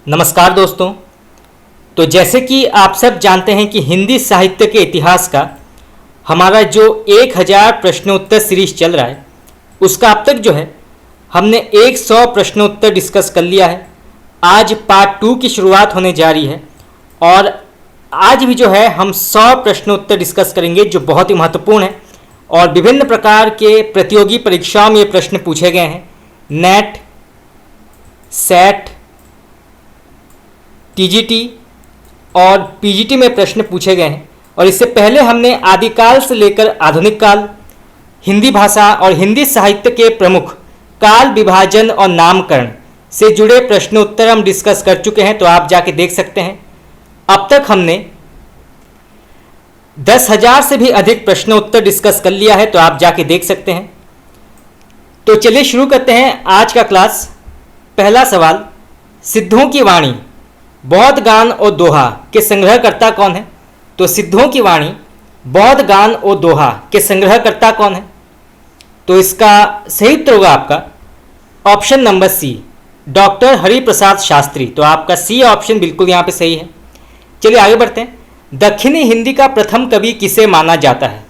नमस्कार दोस्तों। तो जैसे कि आप सब जानते हैं कि हिंदी साहित्य के इतिहास का हमारा जो 1000 प्रश्नोत्तर सीरीज चल रहा है उसका अब तक जो है हमने 100 प्रश्नोत्तर डिस्कस कर लिया है। आज पार्ट 2 की शुरुआत होने जा रही है और आज भी जो है हम 100 प्रश्नोत्तर डिस्कस करेंगे जो बहुत ही महत्वपूर्ण है और विभिन्न प्रकार के प्रतियोगी परीक्षाओं में ये प्रश्न पूछे गए हैं। नेट, सेट, टीजीटी और पीजीटी में प्रश्न पूछे गए हैं और इससे पहले हमने आदिकाल से लेकर आधुनिक काल, हिंदी भाषा और हिंदी साहित्य के प्रमुख काल विभाजन और नामकरण से जुड़े प्रश्नोत्तर हम डिस्कस कर चुके हैं, तो आप जाके देख सकते हैं। अब तक हमने 10,000 से भी अधिक प्रश्नोत्तर डिस्कस कर लिया है, तो आप जाके देख सकते हैं। तो चलिए शुरू करते हैं आज का क्लास। पहला सवाल, सिद्धों की वाणी, बौद्ध गान और दोहा के संग्रहकर्ता कौन है? तो सिद्धों की वाणी, बौद्ध गान और दोहा के संग्रहकर्ता कौन है? तो इसका सही उत्तर होगा आपका option number C, doctor Hariprasad Shastri. तो आपका सी ऑप्शन बिल्कुल यहाँ पे सही है। चलिए आगे बढ़ते हैं। दक्षिणी हिंदी का प्रथम कवि किसे माना जाता है?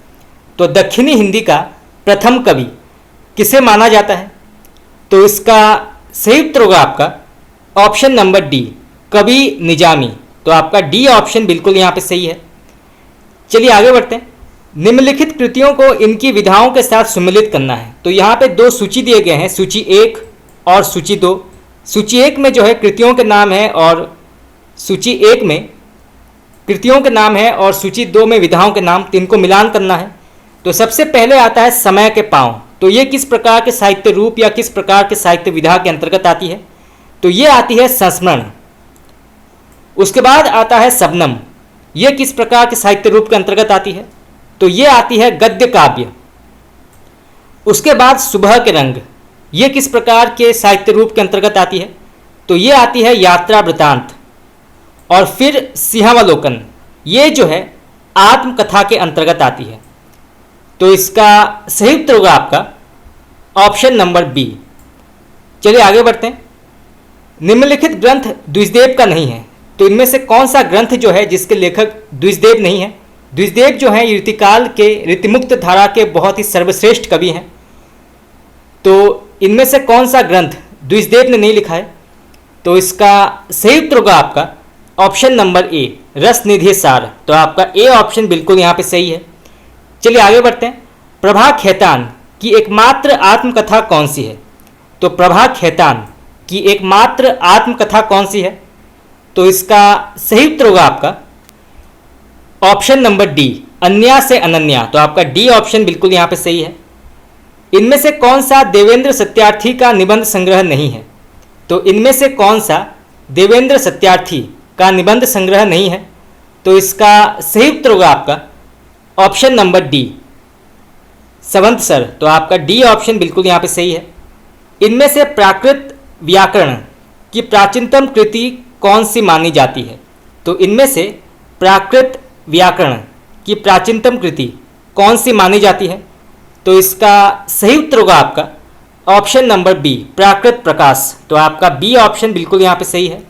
तो दक्षिणी हिंदी का प्रथम कवि किसे माना जाता है? तो इसका सही उत्तर होगा आपका ऑप्शन नंबर डी, कवि निजामी। तो आपका डी ऑप्शन बिल्कुल यहाँ पे सही है। चलिए आगे बढ़ते हैं। निम्नलिखित कृतियों को इनकी विधाओं के साथ सम्मिलित करना है। तो यहाँ पे दो सूची दिए गए हैं, सूची 1 और सूची 2। सूची 1 में जो है कृतियों के नाम है और सूची 1 में कृतियों के नाम है और सूची 2 में विधाओं के नाम, तो इनको मिलान करना है। तो सबसे पहले आता है समय के पाँव। तो ये किस प्रकार के साहित्य रूप या किस प्रकार के साहित्य विधा के अंतर्गत आती है? तो ये आती है संस्मरण। उसके बाद आता है शबनम, ये किस प्रकार के साहित्य रूप के अंतर्गत आती है? तो ये आती है गद्य काव्य। उसके बाद सुबह के रंग, ये किस प्रकार के साहित्य रूप के अंतर्गत आती है? तो ये आती है यात्रा वृतांत। और फिर सिंहावलोकन, ये जो है आत्मकथा के अंतर्गत आती है। तो इसका सही उत्तर होगा आपका ऑप्शन नंबर बी। चलिए आगे बढ़ते हैं। निम्नलिखित ग्रंथ द्विजदेव का नहीं है। तो इनमें से कौन सा ग्रंथ जो है जिसके लेखक द्विजदेव नहीं है? द्विजदेव जो है ऋतिकाल के ऋतिमुक्त धारा के बहुत ही सर्वश्रेष्ठ कवि हैं। तो इनमें से कौन सा ग्रंथ द्विजदेव ने नहीं लिखा है? तो इसका सही उत्तर होगा आपका ऑप्शन नंबर ए, रसनिधि सार। तो आपका ए ऑप्शन बिल्कुल यहाँ पे सही है। चलिए आगे बढ़ते हैं। प्रभा खेतान की एकमात्र आत्मकथा कौन सी है? तो प्रभा खेतान की एकमात्र आत्मकथा कौन सी है? तो इसका सही उत्तर होगा आपका ऑप्शन नंबर डी, अन्या से अनन्या। तो आपका डी ऑप्शन बिल्कुल यहाँ पे सही है। इनमें से कौन सा देवेंद्र सत्यार्थी का निबंध संग्रह नहीं है? तो इनमें से कौन सा देवेंद्र सत्यार्थी का निबंध संग्रह नहीं है? तो इसका सही उत्तर होगा आपका ऑप्शन नंबर डी, संवत सर। तो आपका डी ऑप्शन बिल्कुल यहाँ पे सही है। इनमें से प्राकृत व्याकरण की प्राचीनतम कृति कौन सी मानी जाती है? तो इनमें से प्राकृत व्याकरण की प्राचीनतम कृति कौन सी मानी जाती है? तो इसका सही उत्तर होगा आपका ऑप्शन नंबर बी, प्राकृत प्रकाश। तो आपका बी ऑप्शन बिल्कुल यहाँ पे सही है।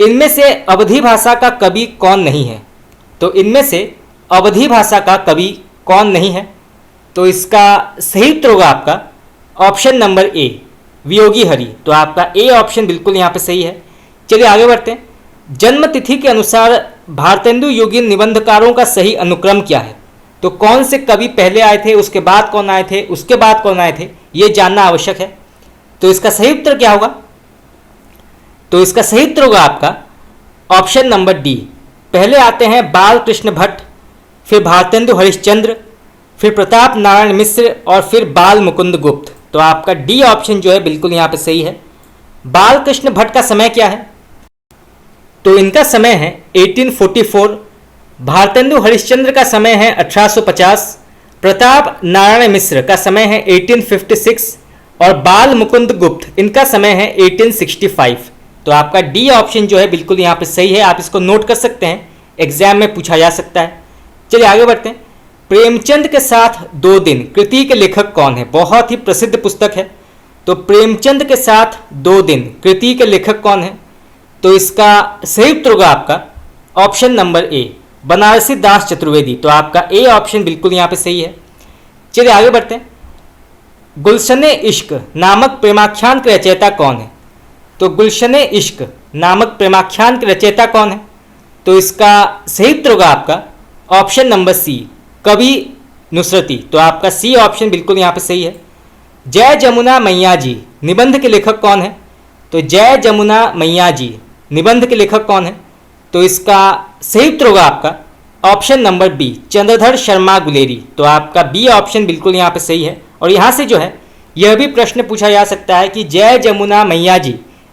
इनमें से अवधी भाषा का कवि कौन नहीं है? तो इनमें से अवधी भाषा का कवि कौन नहीं है? तो इसका सही उत्तर होगा आपका ऑप्शन नंबर ए, वियोगी हरि। तो आपका ए ऑप्शन बिल्कुल यहाँ पे सही है। चलिए आगे बढ़ते हैं। जन्म तिथि के अनुसार भारतेंदु युगीन निबंधकारों का सही अनुक्रम क्या है? तो कौन से कवि पहले आए थे, उसके बाद कौन आए थे, उसके बाद कौन आए थे, ये जानना आवश्यक है। तो इसका सही उत्तर क्या होगा? तो इसका सही उत्तर होगा आपका ऑप्शन नंबर डी, पहले आते हैं बाल कृष्ण भट्ट, फिर भारतेंदु हरिश्चंद्र, फिर प्रताप नारायण मिश्र और फिर बाल मुकुंद गुप्त। तो आपका डी ऑप्शन जो है बिल्कुल यहाँ पे सही है। बाल कृष्ण भट्ट का समय क्या है? तो इनका समय है 1844, भारतेंदु हरिश्चंद्र का समय है 1850, प्रताप नारायण मिश्र का समय है 1856 और बाल मुकुंद गुप्त इनका समय है 1865। तो आपका डी ऑप्शन जो है बिल्कुल यहाँ पे सही है। आप इसको नोट कर सकते हैं, एग्जाम में पूछा जा सकता है। चलिए आगे बढ़ते हैं। प्रेमचंद के साथ 2 दिन कृति के लेखक कौन है? बहुत ही प्रसिद्ध पुस्तक है। तो प्रेमचंद के साथ 2 दिन कृति के लेखक कौन है? तो इसका सही उत्तर होगा आपका ऑप्शन नंबर ए, बनारसी दास चतुर्वेदी। तो आपका ए ऑप्शन बिल्कुल यहाँ पे सही है। चलिए आगे बढ़ते हैं। गुलशन इश्क नामक प्रेमाख्यान के रचयिता कौन है? तो गुलशन इश्क नामक प्रेमाख्यान के रचयिता कौन है? तो इसका सही उत्तर होगा आपका ऑप्शन नंबर सी, कवि नुसरती। तो आपका सी ऑप्शन बिल्कुल यहाँ पे सही है। जय जमुना मैया जी निबंध के लेखक कौन है? तो जय जमुना मैया जी निबंध के लेखक कौन है? तो इसका सही उत्तर होगा आपका option number B, Chandradhar Sharma Guleri. तो आपका बी ऑप्शन बिल्कुल यहाँ पे सही है। और यहाँ से जो है यह भी प्रश्न पूछा जा सकता है कि जय जमुना मैया जी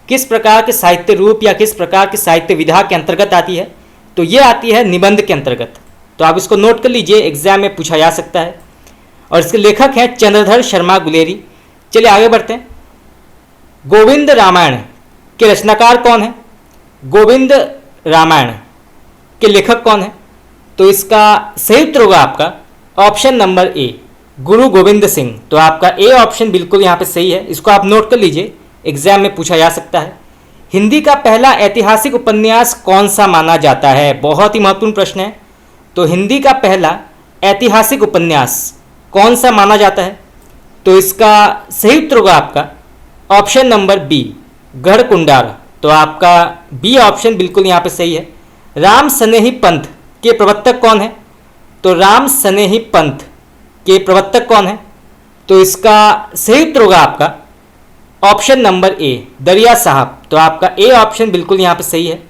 किस प्रकार के साहित्य रूप या किस प्रकार के साहित्य विधा के अंतर्गत आती है? तो ये आती है निबंध के अंतर्गत। तो आप इसको नोट कर लीजिए, एग्जाम में पूछा जा सकता है। और इसके लेखक हैं चंद्रधर शर्मा गुलेरी। चलिए आगे बढ़ते हैं। गोविंद रामायण के रचनाकार कौन है? गोविंद रामायण के लेखक कौन है? तो इसका सही उत्तर होगा आपका ऑप्शन नंबर ए, गुरु गोविंद सिंह। तो आपका ए ऑप्शन बिल्कुल यहाँ पे सही है। इसको आप नोट कर लीजिए, एग्जाम में पूछा जा सकता है। हिंदी का पहला ऐतिहासिक उपन्यास कौन सा माना जाता है? बहुत ही महत्वपूर्ण प्रश्न है। तो हिंदी का पहला ऐतिहासिक उपन्यास कौन सा माना जाता है? तो इसका सही उत्तर होगा आपका ऑप्शन नंबर बी, गढ़कुंडार। तो आपका बी ऑप्शन बिल्कुल यहाँ पे सही है। राम स्नेही पंथ के प्रवर्तक कौन है? तो राम स्नेही पंथ के प्रवर्तक कौन है? तो इसका सही उत्तर होगा आपका ऑप्शन नंबर ए, दरिया साहब। तो आपका ए ऑप्शन बिल्कुल यहाँ पे सही है।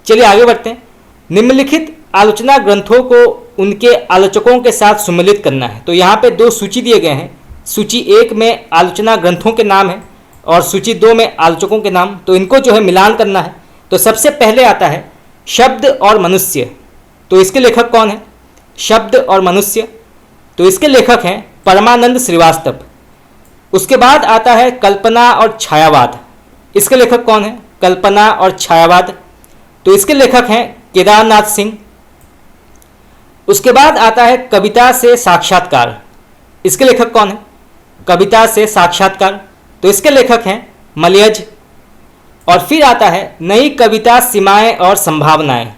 चलिए आगे बढ़ते हैं। निम्नलिखित आलोचना ग्रंथों को उनके आलोचकों के साथ सुमेलित करना है। तो यहाँ पे दो सूची दिए गए हैं। सूची 1 में आलोचना ग्रंथों के नाम है और सूची 2 में आलोचकों के नाम। तो इनको जो है मिलान करना है। तो सबसे पहले आता है शब्द और मनुष्य। तो इसके लेखक कौन है? शब्द और मनुष्य। तो इसके लेखक हैं परमानंद श्रीवास्तव। उसके बाद आता है कल्पना और छायावाद। इसके लेखक कौन है? कल्पना और छायावाद। तो इसके लेखक हैं केदारनाथ सिंह। उसके बाद आता है कविता से साक्षात्कार। इसके लेखक कौन है? कविता से साक्षात्कार। तो इसके लेखक हैं मलयज। और फिर आता है नई कविता सीमाएं और संभावनाएं।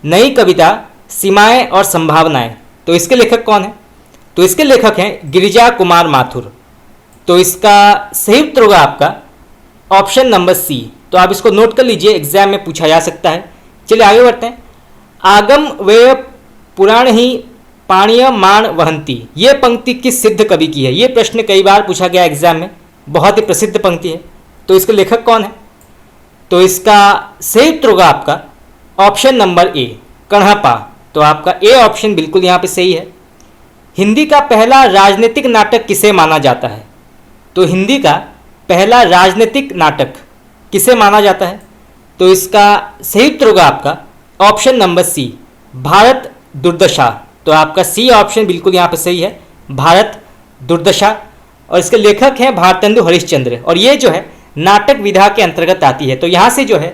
नई कविता सीमाएं और संभावनाएं। तो इसके लेखक कौन है? तो इसके लेखक हैं गिरिजा कुमार माथुर। तो इसका सही उत्तर होगा आपका ऑप्शन नंबर सी। तो आप इसको नोट कर लीजिए, एग्जाम में पूछा जा सकता है। चलिए आगे बढ़ते हैं। आगम वेय पुराण ही पाणीय मान वहंती, ये पंक्ति किस सिद्ध कवि की है? ये प्रश्न कई बार पूछा गया एग्जाम में, बहुत ही प्रसिद्ध पंक्ति है। तो इसके लेखक कौन है? तो इसका सही उत्तर होगा आपका ऑप्शन नंबर ए, कण्हपा। तो आपका ए ऑप्शन बिल्कुल यहाँ पे सही है। हिंदी का पहला राजनीतिक नाटक किसे माना जाता है? तो हिंदी का पहला राजनीतिक नाटक किसे माना जाता है? तो इसका सही उत्तर होगा आपका ऑप्शन नंबर सी, भारत दुर्दशा। तो आपका सी ऑप्शन बिल्कुल यहाँ पे सही है, भारत दुर्दशा। और इसके लेखक हैं भारतेंदु हरिश्चंद्र। और ये जो है नाटक विधा के अंतर्गत आती है। तो यहाँ से जो है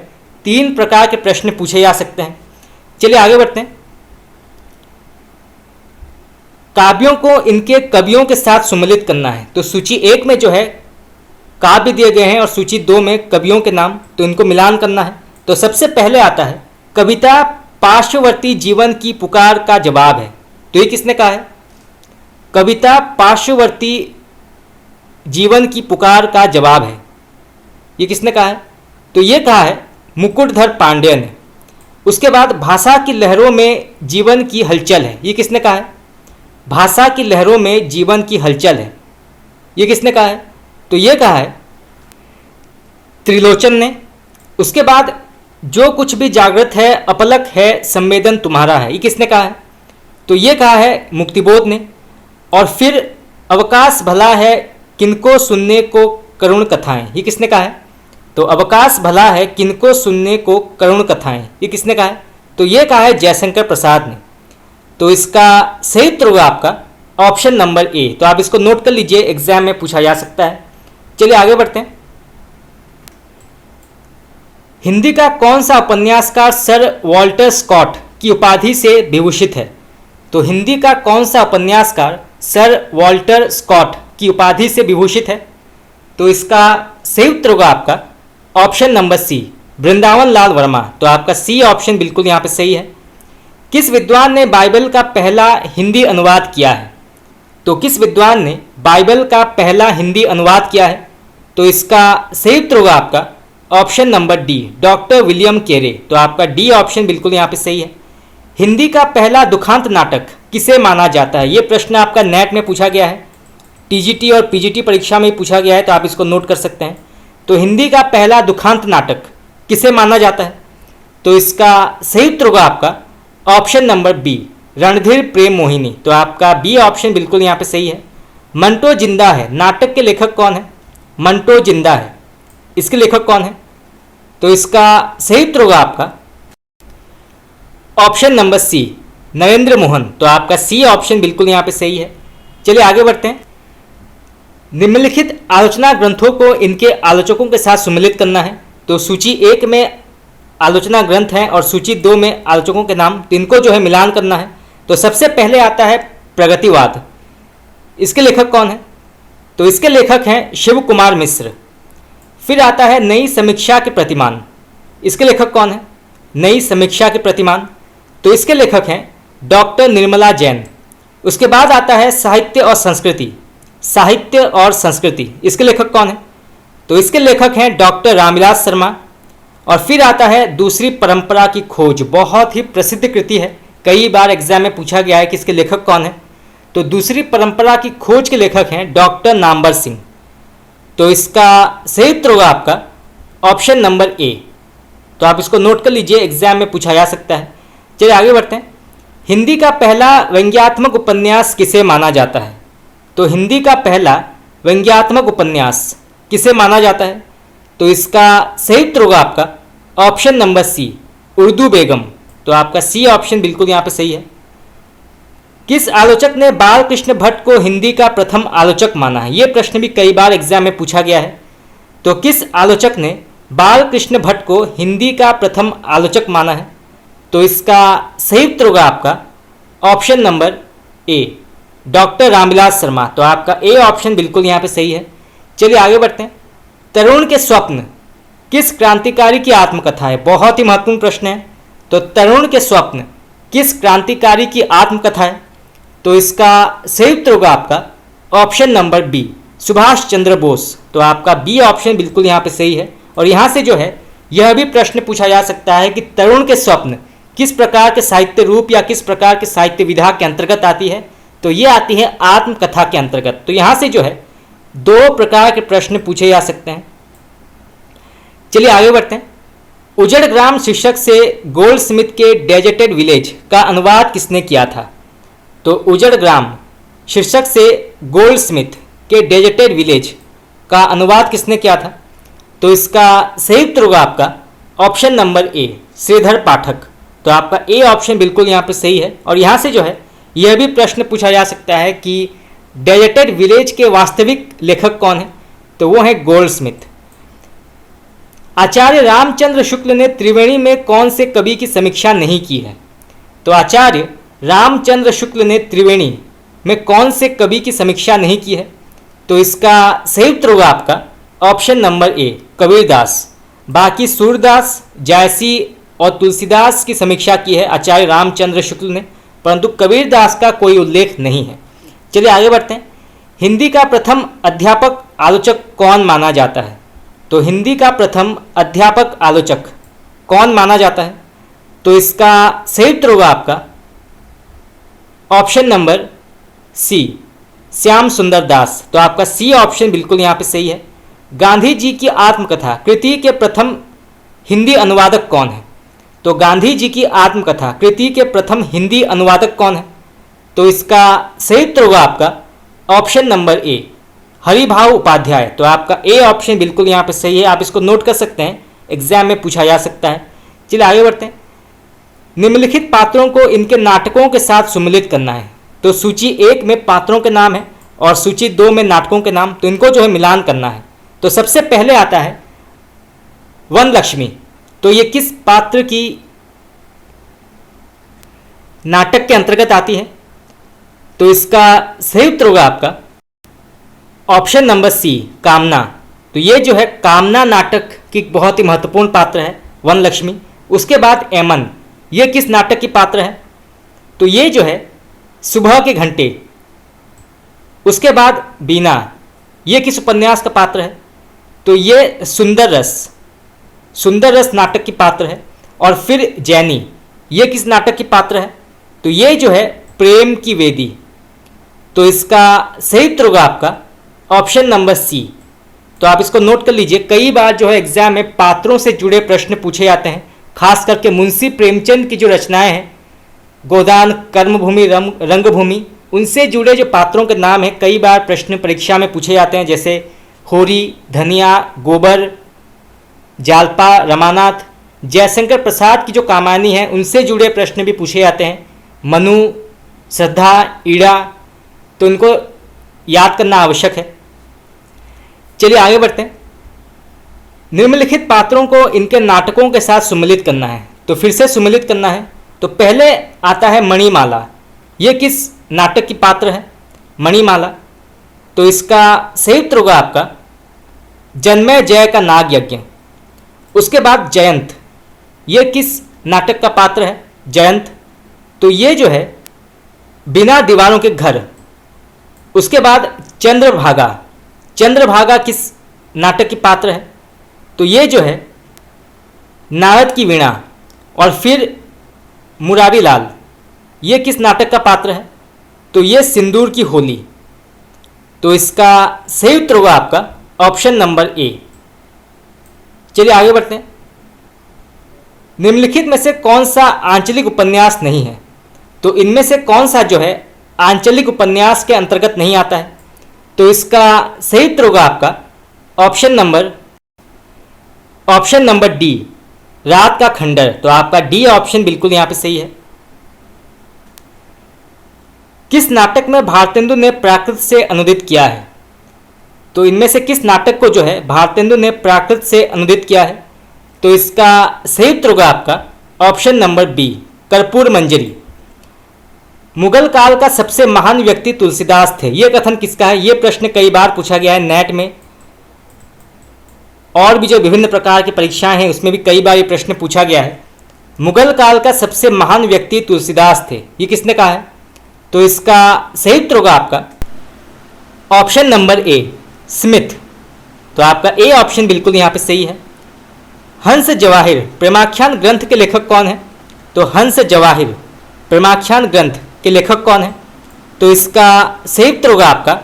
3 प्रकार के प्रश्न पूछे जा सकते हैं। चलिए आगे बढ़ते हैं। काव्यों को इनके कवियों के साथ सुमेलित करना है। तो सूची 1 में जो है काव्य दिए गए हैं और सूची 2 में कवियों के नाम। तो इनको मिलान करना है। तो सबसे पहले आता है कविता पार्श्ववर्ती जीवन की पुकार का जवाब है। तो ये किसने कहा है? कविता पार्श्ववर्ती जीवन की पुकार का जवाब है, ये किसने कहा है? तो ये कहा है मुकुटधर पांडेय ने। उसके बाद भाषा की लहरों में जीवन की हलचल है, ये किसने कहा है? भाषा की लहरों में जीवन की हलचल है, ये किसने कहा है? तो ये कहा है त्रिलोचन ने। उसके बाद जो कुछ भी जागृत है अपलक है संवेदन तुम्हारा है, ये किसने कहा है? तो ये कहा है मुक्तिबोध ने। और फिर अवकाश भला है किनको सुनने को करुण कथाएं, ये किसने कहा है? तो अवकाश भला है किनको सुनने को करुण कथाएं, ये किसने कहा है? तो ये कहा है जयशंकर प्रसाद ने। तो इसका सही उत्तर होगा आपका ऑप्शन नंबर ए। तो आप इसको नोट कर लीजिए, एग्जाम में पूछा जा सकता है। चलिए आगे बढ़ते हैं। हिंदी का कौन सा उपन्यासकार सर वॉल्टर स्कॉट की उपाधि से विभूषित है? तो हिंदी का कौन सा उपन्यासकार सर वॉल्टर स्कॉट की उपाधि से विभूषित है? तो इसका सही उत्तर होगा आपका ऑप्शन नंबर सी, वृंदावन लाल वर्मा। तो आपका सी ऑप्शन बिल्कुल यहाँ पे सही है। किस विद्वान ने बाइबल का पहला हिंदी अनुवाद किया है? तो किस विद्वान ने बाइबल का पहला हिंदी अनुवाद किया है? तो इसका सही उत्तर होगा आपका option number D, doctor William Carey. तो आपका डी ऑप्शन बिल्कुल यहाँ पे सही है। हिंदी का पहला दुखांत नाटक किसे माना जाता है? ये प्रश्न आपका नेट में पूछा गया है, टीजीटी और पीजीटी परीक्षा में पूछा गया है, तो आप इसको नोट कर सकते हैं। तो हिंदी का पहला दुखांत नाटक किसे माना जाता है? तो इसका सही उत्तर होगा आपका ऑप्शन नंबर बी, रणधीर प्रेम मोहिनी। तो आपका बी ऑप्शन बिल्कुल यहाँ पे सही है। मंटो जिंदा है नाटक के लेखक कौन है? मंटो जिंदा है, इसके लेखक कौन है? तो इसका सही उत्तर होगा आपका option number C, Narendra Mohan. तो आपका सी ऑप्शन बिल्कुल यहाँ पे सही है। चलिए आगे बढ़ते हैं। निम्नलिखित आलोचना ग्रंथों को इनके आलोचकों के साथ सम्मिलित करना है। तो सूची 1 में आलोचना ग्रंथ हैं और सूची 2 में आलोचकों के नाम, तो इनको जो है मिलान करना है। तो सबसे पहले आता है प्रगतिवाद, इसके लेखक कौन है? तो इसके लेखक हैं शिव कुमार मिश्र। फिर आता है नई समीक्षा के प्रतिमान, इसके लेखक कौन है? नई समीक्षा के प्रतिमान, तो इसके लेखक हैं डॉक्टर निर्मला जैन। उसके बाद आता है साहित्य और संस्कृति, साहित्य और संस्कृति, इसके लेखक कौन है? तो इसके लेखक हैं डॉक्टर रामविलास शर्मा। और फिर आता है दूसरी परंपरा की खोज, बहुत ही प्रसिद्ध कृति है, कई बार एग्जाम में पूछा गया है कि इसके लेखक कौन है। तो दूसरी परंपरा की खोज के लेखक हैं डॉक्टर नामवर सिंह। तो इसका सही उत्तर होगा आपका ऑप्शन नंबर ए। तो आप इसको नोट कर लीजिए, एग्जाम में पूछा जा सकता है। चलिए आगे बढ़ते हैं। हिंदी का पहला व्यंग्यात्मक उपन्यास किसे माना जाता है? तो हिंदी का पहला व्यंग्यात्मक उपन्यास किसे माना जाता है? तो इसका सही उत्तर होगा आपका ऑप्शन नंबर सी, उर्दू बेगम। तो आपका सी ऑप्शन बिल्कुल यहाँ पे सही है। किस आलोचक ने बाल कृष्ण भट्ट को हिंदी का प्रथम आलोचक माना है? ये प्रश्न भी कई बार एग्जाम में पूछा गया है। तो किस आलोचक ने बाल कृष्ण भट्ट को हिंदी का प्रथम आलोचक माना है? तो इसका सही उत्तर होगा आपका ऑप्शन नंबर ए, डॉक्टर रामविलास शर्मा। तो आपका ए ऑप्शन बिल्कुल यहाँ पे सही है। चलिए आगे बढ़ते हैं। तरुण के स्वप्न किस क्रांतिकारी की आत्मकथा है? बहुत ही महत्वपूर्ण प्रश्न है। तो तरुण के स्वप्न किस क्रांतिकारी की आत्मकथा है? तो इसका सही उत्तर होगा आपका option number B, Subhash Chandra Bose. तो आपका बी ऑप्शन बिल्कुल यहाँ पे सही है। और यहाँ से जो है यह भी प्रश्न पूछा जा सकता है कि तरुण के स्वप्न किस प्रकार के साहित्य रूप या किस प्रकार के साहित्य विधा के अंतर्गत आती है? तो ये आती है आत्मकथा के अंतर्गत। तो यहाँ से जो है 2 प्रकार के प्रश्न पूछे जा सकते हैं। चलिए आगे बढ़ते हैं। उजड़ ग्राम शीर्षक से गोल्डस्मिथ के डेजर्टेड विलेज का अनुवाद किसने किया था? तो उजड़ ग्राम शीर्षक से गोल्डस्मिथ के डेजर्टेड विलेज का अनुवाद किसने किया था? तो इसका सही उत्तर होगा आपका ऑप्शन नंबर ए, श्रीधर पाठक। तो आपका ए ऑप्शन बिल्कुल यहाँ पर सही है। और यहाँ से जो है यह भी प्रश्न पूछा जा सकता है कि डेजर्टेड विलेज के वास्तविक लेखक कौन है? तो वो है गोल्डस्मिथ। आचार्य रामचंद्र शुक्ल ने त्रिवेणी में कौन से कवि की समीक्षा नहीं की है? तो आचार्य रामचंद्र शुक्ल ने त्रिवेणी में कौन से कवि की समीक्षा नहीं की है? तो इसका सही उत्तर होगा आपका ऑप्शन नंबर ए, कबीरदास। बाकी सूरदास, जायसी और तुलसीदास की समीक्षा की है आचार्य रामचंद्र शुक्ल ने, परंतु कबीरदास का कोई उल्लेख नहीं है। चलिए आगे बढ़ते हैं। हिंदी का प्रथम अध्यापक आलोचक कौन माना जाता है? तो हिंदी का प्रथम अध्यापक आलोचक कौन माना जाता है? तो इसका सही उत्तर होगा आपका ऑप्शन नंबर सी, श्याम सुंदर दास। तो आपका सी ऑप्शन बिल्कुल यहाँ पे सही है। गांधी जी की आत्मकथा कृति के प्रथम हिंदी अनुवादक कौन है? तो गांधी जी की आत्मकथा कृति के प्रथम हिंदी अनुवादक कौन है? तो इसका सही उत्तर होगा आपका ऑप्शन नंबर ए, हरिभाव उपाध्याय। तो आपका ए ऑप्शन बिल्कुल यहाँ पे सही है। आप इसको नोट कर सकते हैं, एग्जाम में पूछा जा सकता है। चलिए आगे बढ़ते हैं। निम्नलिखित पात्रों को इनके नाटकों के साथ सम्मिलित करना है। तो सूची 1 में पात्रों के नाम है और सूची 2 में नाटकों के नाम, तो इनको जो है मिलान करना है। तो सबसे पहले आता है वन लक्ष्मी। तो ये किस पात्र की नाटक के अंतर्गत आती है? तो इसका सही उत्तर होगा आपका ऑप्शन नंबर सी, कामना। तो ये जो है कामना नाटक की बहुत ही महत्वपूर्ण पात्र है वनलक्ष्मी। उसके बाद एमन, ये किस नाटक की पात्र है? तो ये जो है सुबह के घंटे। उसके बाद बीना, ये किस उपन्यास का पात्र है? तो ये सुंदर रस नाटक की पात्र है। और फिर जैनी, ये किस नाटक की पात्र है? तो ये जो है प्रेम की वेदी। तो इसका सही उत्तर होगा आपका ऑप्शन नंबर सी। तो आप इसको नोट कर लीजिए, कई बार जो है एग्जाम में पात्रों से जुड़े प्रश्न पूछे जाते हैं, खास करके मुंशी प्रेमचंद की जो रचनाएं हैं, गोदान, कर्मभूमि, रंगभूमि, उनसे जुड़े जो पात्रों के नाम हैं कई बार प्रश्न परीक्षा में पूछे जाते हैं, जैसे होरी, धनिया, गोबर, जालपा, रमानाथ, जयशंकर प्रसाद की जो कामायनी है उनसे जुड़े प्रश्न भी पूछे जाते हैं, मनु, श्रद्धा, ईड़ा, तो उनको याद करना आवश्यक है। चलिए आगे बढ़ते हैं। निम्नलिखित पात्रों को इनके नाटकों के साथ सुमिलित करना है। तो फिर से सुमिलित करना है, तो पहले आता है मणिमाला, ये किस नाटक की पात्र है? मणिमाला। तो इसका सही उत्तर होगा आपका जन्मय जय का नाग यज्ञ। उसके बाद जयंत, ये किस नाटक का पात्र है? जयंत। तो ये जो है बिना दीवारों के घर। उसके बाद चंद्रभागा, चंद्रभागा किस नाटक की पात्र है? तो ये जो है नारद की वीणा। और फिर मुरारीलाल, ये किस नाटक का पात्र है? तो ये सिंदूर की होली। तो इसका सही उत्तर होगा आपका ऑप्शन नंबर ए। चलिए आगे बढ़ते हैं। निम्नलिखित में से कौन सा आंचलिक उपन्यास नहीं है? तो इनमें से कौन सा जो है आंचलिक उपन्यास के अंतर्गत नहीं आता है? तो इसका सही उत्तर होगा आपका ऑप्शन नंबर डी, रात का खंडर। तो आपका डी ऑप्शन बिल्कुल यहां पे सही है। किस नाटक में भारतेंदु ने प्राकृत से अनुदित किया है? तो इनमें से किस नाटक को जो है भारतेंदु ने प्राकृत से अनुदित किया है? तो इसका सही उत्तर होगा आपका ऑप्शन नंबर बी, कर्पूर मंजरी। मुगल काल का सबसे महान व्यक्ति तुलसीदास थे, यह कथन किसका है? यह प्रश्न कई बार पूछा गया है नेट में, और भी जो विभिन्न प्रकार की परीक्षाएं हैं उसमें भी कई बार ये प्रश्न पूछा गया है। मुगल काल का सबसे महान व्यक्ति तुलसीदास थे, ये किसने कहा है? तो इसका सही उत्तर होगा आपका ऑप्शन नंबर ए, स्मिथ। तो आपका ए ऑप्शन बिल्कुल यहाँ पे सही है। हंस जवाहिर प्रेमाख्यान ग्रंथ के लेखक कौन है? तो हंस जवाहिर प्रेमाख्यान ग्रंथ के लेखक कौन है? तो इसका सही उत्तर होगा आपका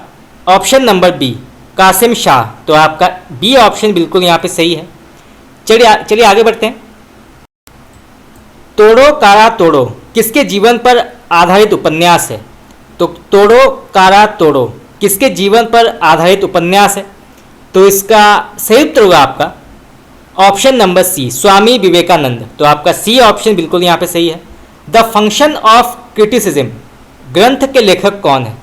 option number B, Qasim Shah. तो आपका बी ऑप्शन बिल्कुल यहाँ पे सही है। चलिए आगे बढ़ते हैं। तोड़ो कारा तोड़ो किसके जीवन पर आधारित उपन्यास है? तो तोड़ो कारा तोड़ो किसके जीवन पर आधारित उपन्यास है? तो इसका सही उत्तर होगा आपका ऑप्शन नंबर सी, स्वामी विवेकानंद। तो आपका सी ऑप्शन बिल्कुल यहाँ पे सही है। द फंक्शन ऑफ क्रिटिसिज्म ग्रंथ के लेखक कौन है?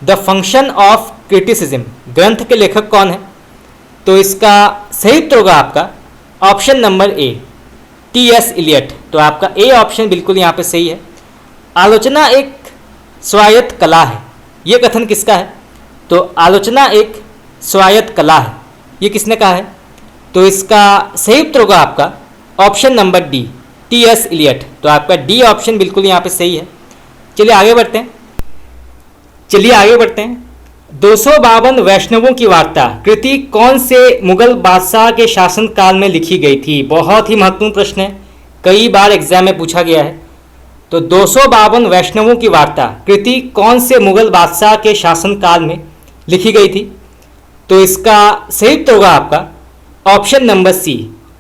द फंक्शन ऑफ क्रिटिसिज्म ग्रंथ के लेखक कौन है? तो इसका सही उत्तर होगा आपका option number A, T S. Eliot. तो आपका ए ऑप्शन बिल्कुल यहाँ पे सही है। आलोचना एक स्वायत्त कला है, ये कथन किसका है? तो आलोचना एक स्वायत्त कला है, ये किसने कहा है? तो इसका सही उत्तर होगा आपका option number D, T S. Eliot. तो आपका डी ऑप्शन बिल्कुल यहाँ पे सही है। चलिए आगे बढ़ते हैं। 252 वैष्णवों की वार्ता कृति कौन से मुगल बादशाह के शासनकाल में लिखी गई थी? बहुत ही महत्वपूर्ण प्रश्न है, कई बार एग्जाम में पूछा गया है। तो 252 वैष्णवों की वार्ता कृति कौन से मुगल बादशाह के शासनकाल में लिखी गई थी? तो इसका सही उत्तर होगा आपका ऑप्शन नंबर सी,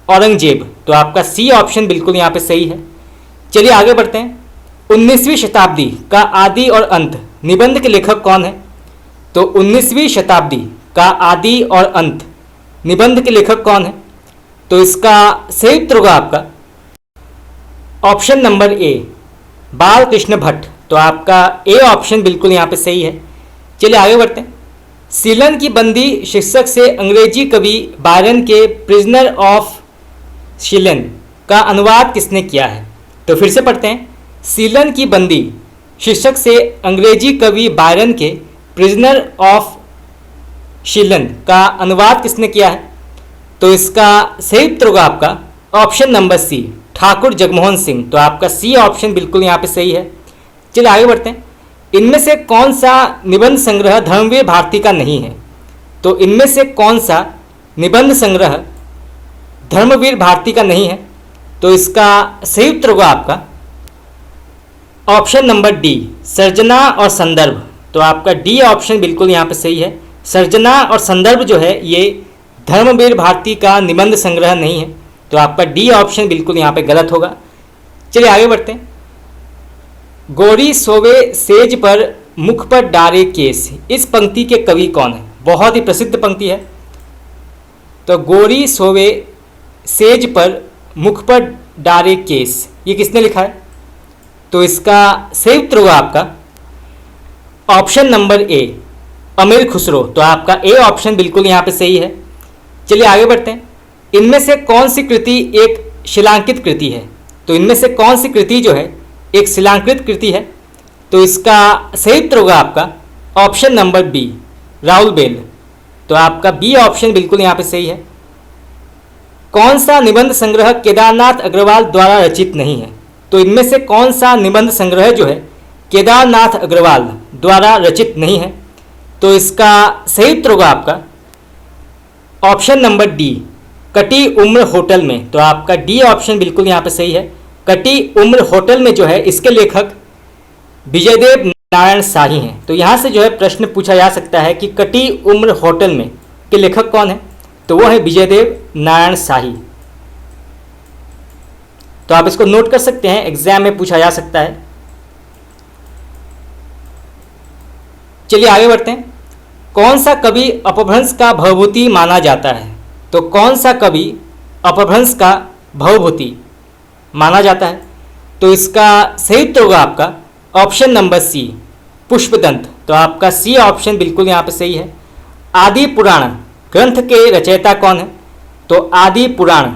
औरंगजेब। तो आपका सी ऑप्शन बिल्कुल यहाँ पे सही है। चलिए आगे बढ़ते हैं। 19वीं शताब्दी का आदि और अंत निबंध के लेखक कौन है? तो 19वीं शताब्दी का आदि और अंत निबंध के लेखक कौन है? तो इसका सही उत्तर होगा आपका ऑप्शन नंबर ए, बालकृष्ण भट्ट। तो आपका ए ऑप्शन बिल्कुल यहाँ पे सही है। चलिए आगे बढ़ते हैं। सीलन की बंदी शीर्षक से अंग्रेजी कवि बायरन के प्रिजनर ऑफ शीलन का अनुवाद किसने किया है? तो फिर से पढ़ते हैं। सीलन की बंदी शीर्षक से अंग्रेजी कवि बायरन के प्रिजनर ऑफ शीलन का अनुवाद किसने किया है? तो इसका सही उत्तर होगा आपका option number C Thakur Jagmohan Singh, तो आपका सी ऑप्शन बिल्कुल यहाँ पे सही है। चलिए आगे बढ़ते हैं। इनमें से कौन सा निबंध संग्रह धर्मवीर भारती का नहीं है? तो इनमें से कौन सा निबंध संग्रह धर्मवीर भारती का नहीं है? तो इसका सही उत्तर होगा आपका ऑप्शन नंबर डी सर्जना और संदर्भ, तो आपका डी ऑप्शन बिल्कुल यहाँ पे सही है। सर्जना और संदर्भ जो है ये धर्मवीर भारती का निबंध संग्रह नहीं है, तो आपका डी ऑप्शन बिल्कुल यहाँ पे गलत होगा। चलिए आगे बढ़ते हैं। गोरी सोवे सेज पर मुख पर डारे केस, इस पंक्ति के कवि कौन है? बहुत ही प्रसिद्ध पंक्ति है। तो गोरी सोवे सेज पर मुख पर डारे केस, ये किसने लिखा है? तो इसका सही उत्तर होगा आपका ऑप्शन नंबर ए अमीर खुसरो, तो आपका ए ऑप्शन बिल्कुल यहाँ पे सही है। चलिए आगे बढ़ते हैं। इनमें से कौन सी कृति एक शिलांकित कृति है? तो इनमें से कौन सी कृति जो है एक शिलांकित कृति है? तो इसका सही उत्तर होगा आपका option number B Raoul Bell, तो आपका बी ऑप्शन बिल्कुल यहाँ पे सही है। कौन सा निबंध संग्रह केदारनाथ अग्रवाल द्वारा रचित नहीं है? तो इनमें से कौन सा निबंध संग्रह जो है केदारनाथ अग्रवाल द्वारा रचित नहीं है? तो इसका सही उत्तर होगा आपका ऑप्शन नंबर डी कटी उम्र होटल में, तो आपका डी ऑप्शन बिल्कुल यहाँ पे सही है। कटी उम्र होटल में जो है इसके लेखक विजयदेव नारायण शाही हैं। तो यहाँ से जो है प्रश्न पूछा जा सकता है कि कटी उम्र होटल में के लेखक कौन है? तो वो है विजयदेव नारायण शाही। तो आप इसको नोट कर सकते हैं, एग्जाम में पूछा जा सकता है। चलिए आगे बढ़ते हैं। कौन सा कवि अपभ्रंश का भवभूति माना जाता है? तो कौन सा कवि अपभ्रंश का भवभूति माना जाता है? तो इसका सही उत्तर होगा आपका ऑप्शन नंबर सी पुष्पदंत, तो आपका सी ऑप्शन बिल्कुल यहाँ पे सही है। आदि पुराण ग्रंथ के रचयिता कौन है? तो आदि पुराण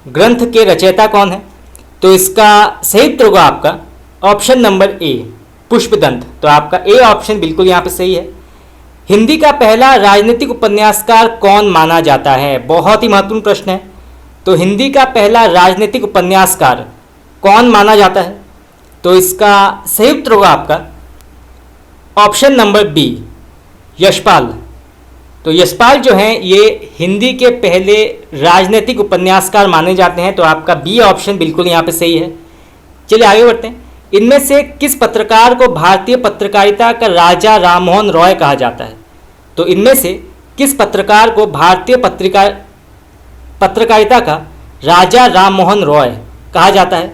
ग्रंथ के रचयिता कौन है? तो इसका सही उत्तर होगा आपका ऑप्शन नंबर ए पुष्पदंत, तो आपका ए ऑप्शन बिल्कुल यहाँ पे सही है। हिंदी का पहला राजनीतिक उपन्यासकार कौन माना जाता है? बहुत ही महत्वपूर्ण प्रश्न है। तो हिंदी का पहला राजनीतिक उपन्यासकार कौन माना जाता है? तो इसका सही उत्तर होगा आपका ऑप्शन नंबर बी यशपाल, तो यशपाल जो हैं ये हिंदी के पहले राजनीतिक उपन्यासकार माने जाते हैं, तो आपका बी ऑप्शन बिल्कुल यहाँ पे सही है। चलिए आगे बढ़ते हैं। इनमें से किस पत्रकार को भारतीय पत्रकारिता का राजा राममोहन रॉय कहा जाता है? तो इनमें से किस पत्रकार को भारतीय पत्रकारिता का राजा राममोहन रॉय कहा जाता है?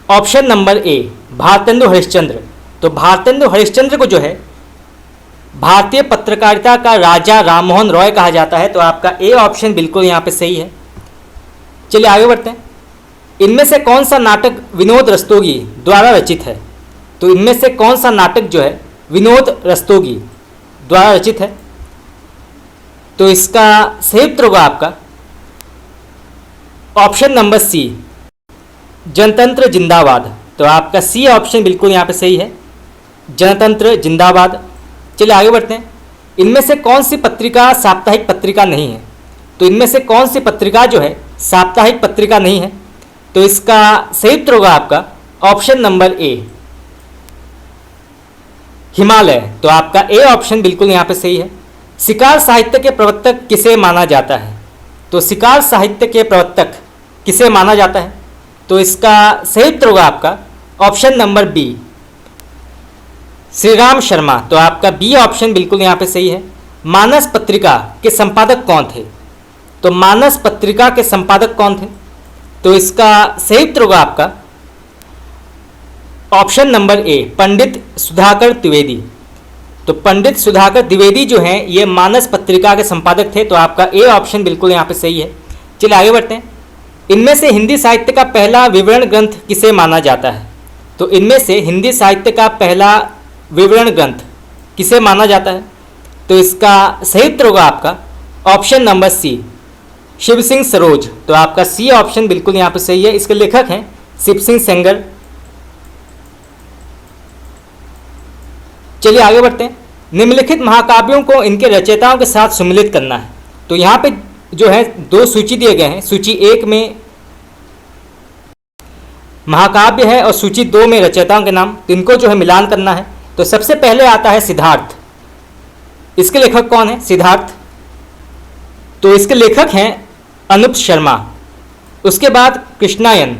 ऑप्शन नंबर ए भारतेंदु हरिश्चंद्र, तो भारतेंदु हरिश्चंद्र को जो है भारतीय पत्रकारिता का राजा राममोहन रॉय कहा जाता है, तो आपका ए ऑप्शन बिल्कुल यहाँ पे सही है। चलिए आगे बढ़ते हैं। इनमें से कौन सा नाटक विनोद रस्तोगी द्वारा रचित है? तो इनमें से कौन सा नाटक जो है विनोद रस्तोगी द्वारा रचित है? तो इसका सही उत्तर होगा आपका ऑप्शन नंबर सी जनतंत्र जिंदाबाद, तो आपका सी ऑप्शन बिल्कुल यहाँ पे सही है, जनतंत्र जिंदाबाद। चलिए आगे बढ़ते हैं। इनमें से कौन सी पत्रिका साप्ताहिक पत्रिका नहीं है? तो इनमें से कौन सी पत्रिका जो है साप्ताहिक पत्रिका नहीं है? तो इसका सही उत्तर होगा आपका ऑप्शन नंबर ए हिमालय, तो आपका ए ऑप्शन बिल्कुल यहाँ पे सही है। शिकार साहित्य के प्रवर्तक किसे माना जाता है? तो शिकार साहित्य के प्रवर्तक किसे माना जाता है? तो इसका सही उत्तर होगा आपका option number B Shri Ram Sharma, तो आपका बी ऑप्शन बिल्कुल यहाँ पे सही है। मानस पत्रिका के संपादक कौन थे? तो मानस पत्रिका के संपादक कौन थे? तो इसका सही उत्तर होगा आपका ऑप्शन नंबर ए पंडित सुधाकर द्विवेदी, तो पंडित सुधाकर द्विवेदी जो हैं ये मानस पत्रिका के संपादक थे, तो आपका ए ऑप्शन बिल्कुल यहाँ पे सही है। चलिए आगे बढ़ते हैं। इनमें से हिंदी साहित्य का पहला विवरण ग्रंथ किसे माना जाता है? तो इनमें से हिंदी साहित्य का पहला विवरण ग्रंथ किसे माना जाता है? तो इसका सही उत्तर होगा आपका option number C Shiv Singh Saroj, तो आपका सी ऑप्शन बिल्कुल यहाँ पे सही है। इसके लेखक हैं शिव सिंह सेंगर। चलिए आगे बढ़ते हैं। निम्नलिखित महाकाव्यों को इनके रचयिताओं के साथ सम्मिलित करना है, तो यहाँ पे जो है दो सूची दिए गए हैं। सूची 1 में महाकाव्य है और सूची 2 में रचयिताओं के नाम, तो इनको जो है मिलान करना है। तो सबसे पहले आता है सिद्धार्थ। इसके लेखक कौन है? सिद्धार्थ। तो इसके लेखक हैं अनूप शर्मा। उसके बाद कृष्णायन।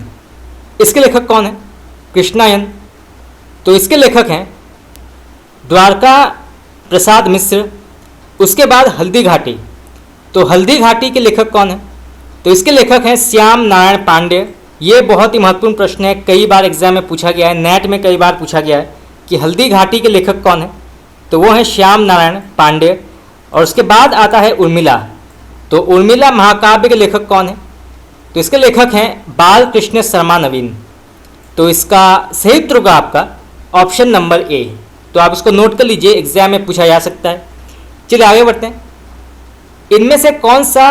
इसके लेखक कौन है? कृष्णायन। तो इसके लेखक हैं द्वारका प्रसाद मिश्र। उसके बाद हल्दी घाटी। तो हल्दी घाटी के लेखक कौन है? तो इसके लेखक हैं श्याम नारायण पांडे। ये बहुत ही महत्वपूर्ण प्रश्न है, कई बार एग्जाम में पूछा गया है, नेट में कई बार पूछा गया है कि हल्दी घाटी के लेखक कौन है। तो वो है श्याम नारायण पांडे। और उसके बाद आता है उर्मिला। तो उर्मिला महाकाव्य के लेखक कौन है? तो इसके लेखक हैं बाल कृष्ण शर्मा नवीन। तो इसका सही उत्तर होगा आपका ऑप्शन नंबर ए। तो आप इसको नोट कर लीजिए, एग्जाम में पूछा जा सकता है। चलिए आगे बढ़ते हैं। इनमें से कौन सा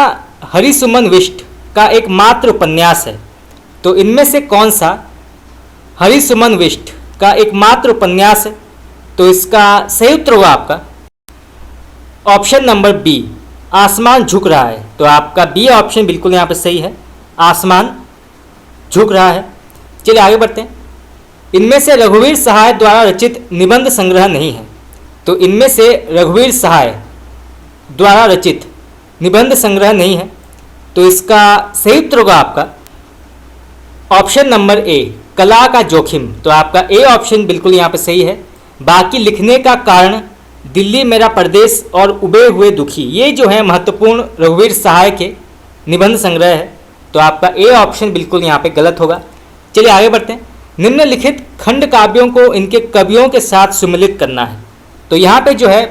हरिसुमन विष्ट का एकमात्र उपन्यास है? तो इनमें से कौन सा हरिसुमन विष्ट का एकमात्र उपन्यास है? तो इसका सही उत्तर होगा आपका ऑप्शन नंबर बी, आसमान झुक रहा है। तो आपका बी ऑप्शन बिल्कुल यहाँ पर सही है, आसमान झुक रहा है। चलिए आगे बढ़ते हैं। इनमें से रघुवीर सहाय द्वारा रचित निबंध संग्रह नहीं है। तो इनमें से रघुवीर सहाय द्वारा रचित निबंध संग्रह नहीं है। तो इसका सही उत्तर होगा आपका ऑप्शन नंबर ए, कला का जोखिम। तो आपका ए ऑप्शन बिल्कुल यहाँ पे सही है। बाकी लिखने का कारण, दिल्ली मेरा प्रदेश और उबे हुए दुखी, ये जो है महत्वपूर्ण रघुवीर सहाय के निबंध संग्रह है। तो आपका ए ऑप्शन बिल्कुल यहाँ पे गलत होगा। चलिए आगे बढ़ते हैं। निम्नलिखित खंड काव्यों को इनके कवियों के साथ सुमिलित करना है। तो यहाँ पे जो है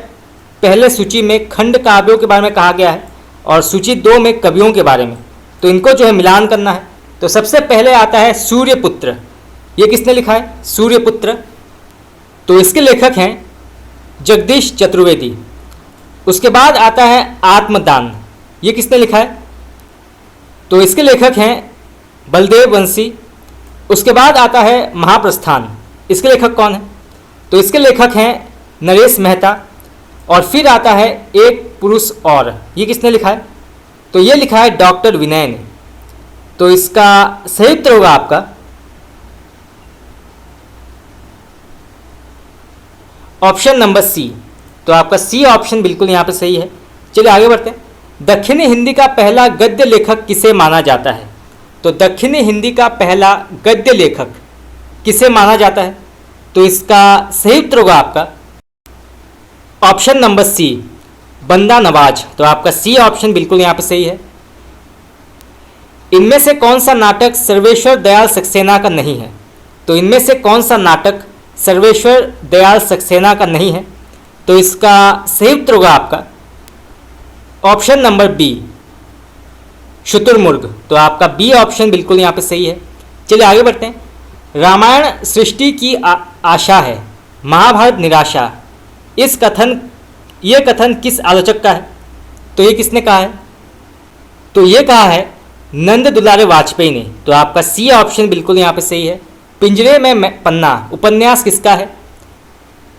पहले सूची में खंड काव्यों के बारे में कहा गया है और सूची 2 में कवियों के बारे में। तो इनको जो है मिलान करना है। तो सबसे पहले आता है सूर्यपुत्र। ये किसने लिखा है? सूर्यपुत्र। तो इसके लेखक हैं जगदीश चतुर्वेदी। उसके बाद आता है आत्मदान। ये किसने लिखा है? तो इसके लेखक हैं बलदेव वंशी। उसके बाद आता है महाप्रस्थान। इसके लेखक कौन है? तो इसके लेखक हैं नरेश मेहता। और फिर आता है एक पुरुष और, ये किसने लिखा है? तो ये लिखा है डॉक्टर विनय ने। तो इसका सही उत्तर होगा आपका ऑप्शन नंबर सी। तो आपका सी ऑप्शन बिल्कुल यहाँ पे सही है। चलिए आगे बढ़ते हैं। दक्षिणी हिंदी का पहला गद्य लेखक किसे माना जाता है? तो दक्षिणी हिंदी का पहला गद्य लेखक किसे माना जाता है? तो इसका सही उत्तर होगा आपका ऑप्शन नंबर सी, बंदा नवाज। तो आपका सी ऑप्शन बिल्कुल यहाँ पे सही है। इनमें से कौन सा नाटक सर्वेश्वर दयाल सक्सेना का नहीं है? तो इनमें से कौन सा नाटक सर्वेश्वर दयाल सक्सेना का नहीं है? तो इसका सही उत्तर होगा आपका ऑप्शन नंबर बी, शुतुरमुर्ग। तो आपका बी ऑप्शन बिल्कुल यहाँ पे सही है। चलिए आगे बढ़ते हैं। रामायण सृष्टि की आशा है, महाभारत निराशा। ये कथन किस आलोचक का है? तो ये किसने कहा है? तो ये कहा है नंद दुलारे वाजपेयी ने। तो आपका सी ऑप्शन बिल्कुल यहाँ पे सही है। पिंजरे में पन्ना उपन्यास किसका है?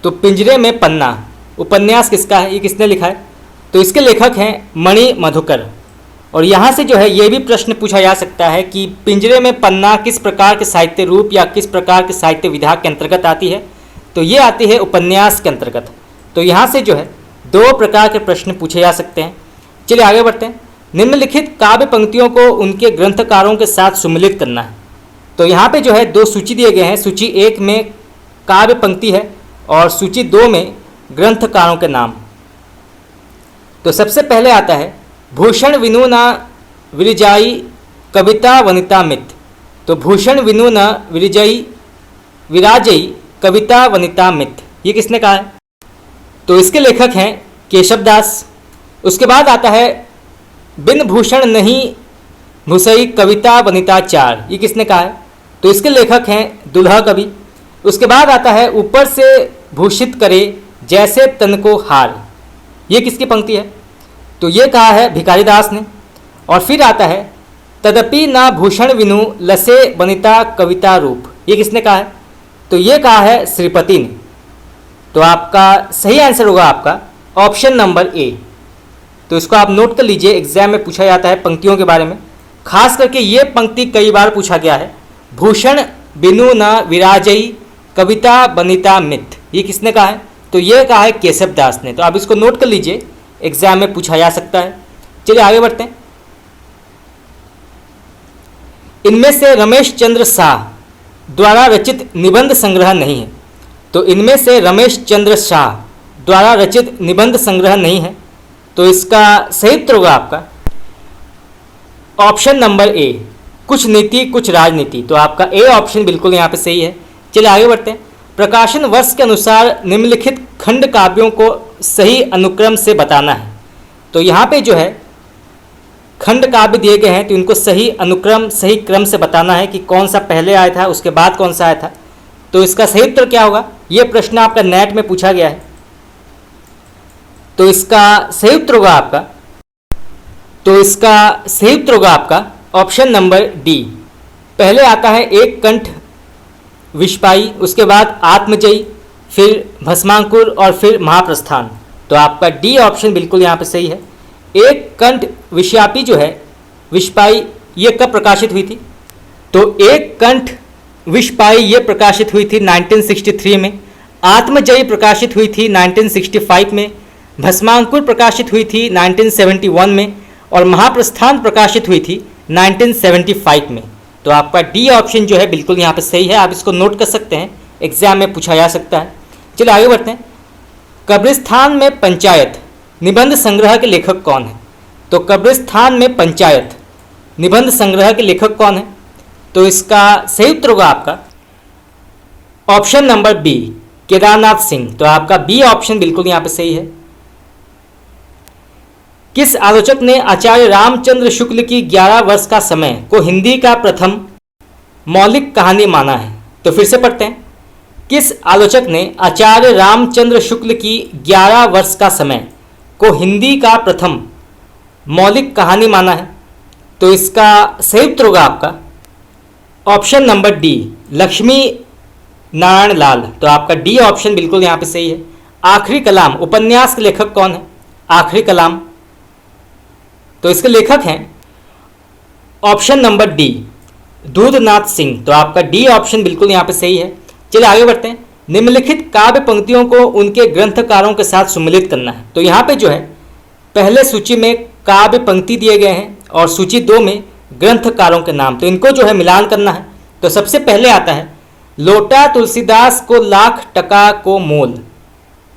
तो पिंजरे में पन्ना उपन्यास किसका है? ये किसने लिखा है? तो इसके लेखक हैं मणि मधुकर। और यहाँ से जो है ये भी प्रश्न पूछा जा सकता है कि पिंजरे में पन्ना किस प्रकार के साहित्य रूप या किस प्रकार के साहित्य विधा के अंतर्गत आती है? तो ये आती है उपन्यास के अंतर्गत। तो यहाँ से जो है 2 प्रकार के प्रश्न पूछे जा सकते हैं। चलिए आगे बढ़ते हैं। निम्नलिखित काव्य पंक्तियों को उनके ग्रंथकारों के साथ सुमिलित करना है। तो यहाँ पे जो है 2 सूची दिए गए हैं। सूची 1 में काव्य पंक्ति है और सूची 2 में ग्रंथकारों के नाम। तो सबसे पहले आता है भूषण विनु न विरजाई कविता वनिता मित। तो भूषण विनु न विराजई कविता वनिता मित, ये किसने कहा है? तो इसके लेखक हैं केशव दास। उसके बाद आता है बिन भूषण नहीं भूसई कविता वनिता चार, ये किसने कहा है? तो इसके लेखक हैं दुल्हा कवि। उसके बाद आता है ऊपर से भूषित करे जैसे तन को हार, ये किसकी पंक्ति है? तो ये कहा है भिखारी दास ने। और फिर आता है तदपि ना भूषण विनु लसे वनिता कविता रूप, ये किसने कहा है? तो ये कहा है श्रीपति ने। तो आपका सही आंसर होगा आपका ऑप्शन नंबर ए। तो तो इसको आप नोट कर लीजिए, एग्जाम में पूछा जाता है पंक्तियों के बारे में। खास करके ये पंक्ति कई बार पूछा गया है, भूषण बिनु न विराजई कविता बनिता मित। ये किसने कहा है? तो ये कहा है केशव दास ने। तो आप इसको नोट कर लीजिए, एग्जाम में पूछा जा सकता है। चलिए आगे बढ़ते हैं। इनमें से रमेश चंद्र शाह द्वारा रचित निबंध संग्रह नहीं है। तो इनमें से रमेश चंद्र शाह द्वारा रचित निबंध संग्रह नहीं है। तो इसका सही उत्तर होगा आपका ऑप्शन नंबर ए, कुछ नीति कुछ राजनीति। तो आपका ए ऑप्शन बिल्कुल यहाँ पे सही है। चलिए आगे बढ़ते हैं। प्रकाशन वर्ष के अनुसार निम्नलिखित खंड काव्यों को सही अनुक्रम से बताना है। तो यहाँ पे जो है खंड काव्य दिए गए हैं, तो इनको सही अनुक्रम सही क्रम से बताना है कि कौन सा पहले आया था, उसके बाद कौन सा आया था। तो इसका सही उत्तर क्या होगा? ये प्रश्न आपका नेट में पूछा गया है। तो इसका सही उत्तर होगा आपका ऑप्शन नंबर डी। पहले आता है एक कंठ विषपाई, उसके बाद आत्मजयी, फिर भस्मांकुर और फिर महाप्रस्थान। तो आपका डी ऑप्शन बिल्कुल यहाँ पे सही है। एक कंठ विषयापी जो है विषपाई, ये कब प्रकाशित हुई थी? तो एक कंठ विषपाई ये प्रकाशित हुई थी 1963 में। आत्मजयी प्रकाशित हुई थी 1965 में। भस्मांकुर प्रकाशित हुई थी 1971 में और महाप्रस्थान प्रकाशित हुई थी 1975 में। तो आपका डी ऑप्शन जो है बिल्कुल यहाँ पे सही है। आप इसको नोट कर सकते हैं, एग्जाम में पूछा जा सकता है। चलिए आगे बढ़ते हैं। कब्रिस्तान में पंचायत निबंध संग्रह के लेखक कौन है? तो कब्रिस्तान में पंचायत निबंध संग्रह के लेखक कौन है? तो इसका सही उत्तर होगा आपका option number B, Kedarnath Singh. तो आपका बी ऑप्शन बिल्कुल यहाँ पे सही है। किस आलोचक ने आचार्य रामचंद्र शुक्ल की 11 वर्ष का समय को हिंदी का प्रथम मौलिक कहानी माना है? तो फिर से पढ़ते हैं। किस आलोचक ने आचार्य रामचंद्र शुक्ल की 11 वर्ष का समय को हिंदी का प्रथम मौलिक कहानी माना है? तो इसका सही उत्तर होगा आपका option number D, Lakshmi Narayan Lal. तो आपका डी ऑप्शन बिल्कुल यहाँ पे सही है। आखिरी कलाम उपन्यास के लेखक कौन है? आखिरी कलाम, तो इसके लेखक हैं option number D, Dudhnath Singh. तो आपका डी ऑप्शन बिल्कुल यहाँ पे सही है। चलिए आगे बढ़ते हैं। निम्नलिखित काव्य पंक्तियों को उनके ग्रंथकारों के साथ सम्मिलित करना है। तो यहाँ पे जो है पहले सूची में काव्य पंक्ति दिए गए हैं और सूची 2 में ग्रंथकारों के नाम। तो इनको जो है मिलान करना है। तो सबसे पहले आता है लोटा तुलसीदास को लाख टका को मोल।